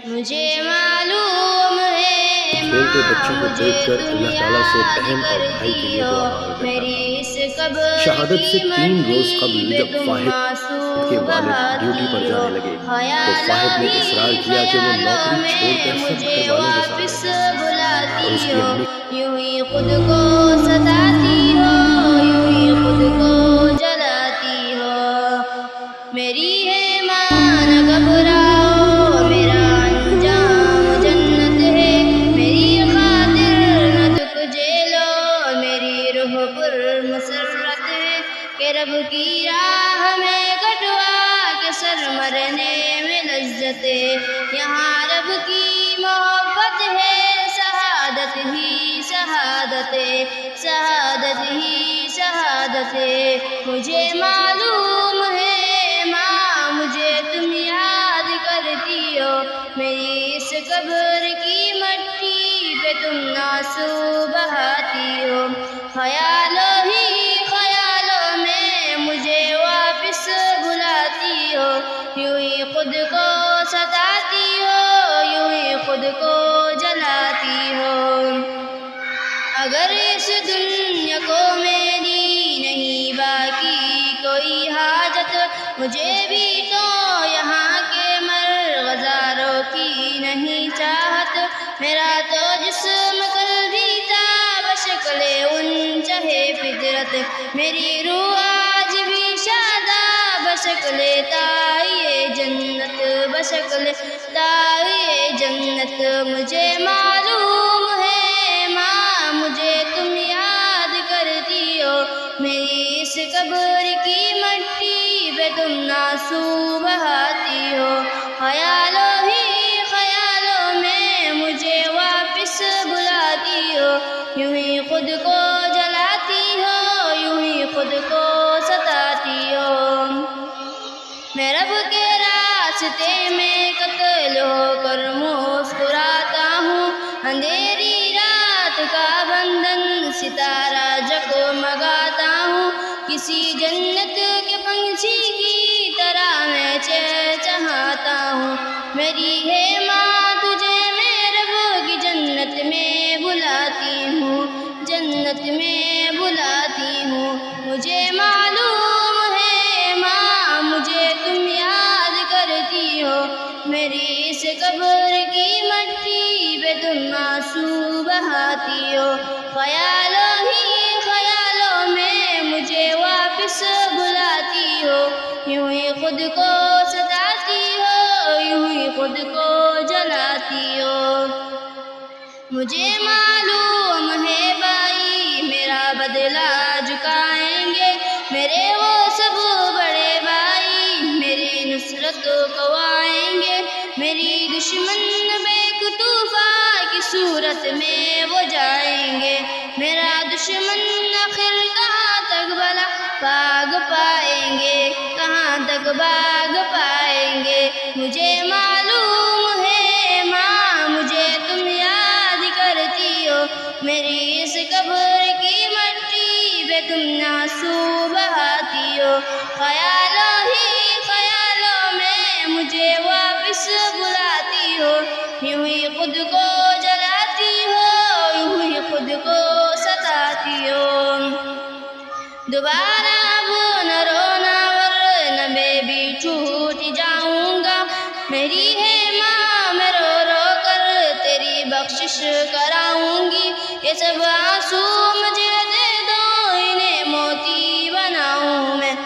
مجھے معلوم ہے کھیلتے بچوں کو دیکھ کر اللہ تعالیٰ سے بہن اور بھائی کے لیے دعا مانگا کرتا میری تھا۔ اس قبر شہادت سے کی 3 روز مٹی قبل پہ جب تم فاہد آنسو کے والد ڈیوٹی پر بہاتی ہو، جانے لگے تو خیالوں فاہد نے ہی اصرار کیا کہ وہ خیالوں نوکری چھوڑ میں کر سب مجھے گھر والوں کے ساتھ واپس رہے اور بلاتی اس کی ہو، امی یوں ہی خود کو ستاتی ہو، یوں ہی خود کو جلاتی ہو۔ میری ہے ماں نہ گھبراؤ، میرا انجام جنت ہے، میری خاطر نہ دکھ جھیلو، میری روح پر مسرت ہے کہ رب کی راہ میں کٹوا کے سر مرنے میں لذت ہے، یہاں رب کی محبت ہے، شہادت ہی شہادت ہے، شہادت ہی شہادت ہے۔ مجھے معلوم ہے ماں مجھے تم یاد کرتی ہو، میری اس قبر کی مٹی پہ تم آنسو بہاتی ہو، خیالوں ہی خیالوں میں مجھے واپس بلاتی ہو، یوں ہی خود کو ستاتی ہو، یوں ہی خود کو جلاتی ہو۔ اگر اس دنیا کو میری نہیں باقی کوئی حاجت، مجھے بھی تو یہاں کے مرغزاروں کی نہیں چاہت، میرا تو جسم کل بھی تھا بشکل انچہ فطرت، میری روح آج بھی شاداب بشکل تائے جنت، بشکل تائے جنت۔ مجھے معلوم ہے ماں مجھے تم یاد کرتی ہو، میری اس قبر کی مٹی پہ تم آنسو بہاتی ہو، خیالوں ہی خیالوں میں مجھے واپس بلاتی ہو، یوں ہی خود کو جلاتی ہو، یوں ہی خود کو ستاتی ہو۔ میں رب کے راستے میں قتل ہو کر مسکراتا ہوں، اندھیری رات کا بندھن ستارہ جگمگاتا ہوں، کسی جنت کے پنچھی کی طرح میں چہچہاتا ہوں، میری ہے ماں تجھے میں رب کی جنت میں بلاتی ہوں، جنت میں بلاتی ہوں۔ مجھے معلوم ہے ماں مجھے تم یاد کرتی ہو، میری اس قبر کی مٹی پہ تم آنسو بہاتی ہو، خیالوں ہی خیالوں میں مجھے واپس بلاتی ہو، یوں ہی خود کو ستاتی ہو، یوں ہی خود کو جلاتی ہو۔ مجھے معلوم ہے بھائی میرا بدلہ چکائیں گے، میرے وہ سب بڑے بھائی میری نصرت کوائیں گے، میری دشمن بے طوفاں کی صورت میں وہ جائیں گے، میرا دشمن آخر کہاں تک بھلا بھاگ پائیں گے، کہاں تک بھاگ پائیں گے۔ مجھے معلوم ہے ماں مجھے تم یاد کرتی ہو، میری اس قبر کی مٹی پہ تم آنسو بہاتی ہو، خیالوں ہی خیالوں میں مجھے واپس بلاتی ہو، یوں ہی خود کو جلاتی ہو، یوں ہی خود کو ستاتی ہو۔ دوبارہ اب نہ رونا ورنہ میں بھی چھوٹ جاؤں گا، میری ہے ماں میں رو رو کر تیری بخشش کراؤں گی، یہ سب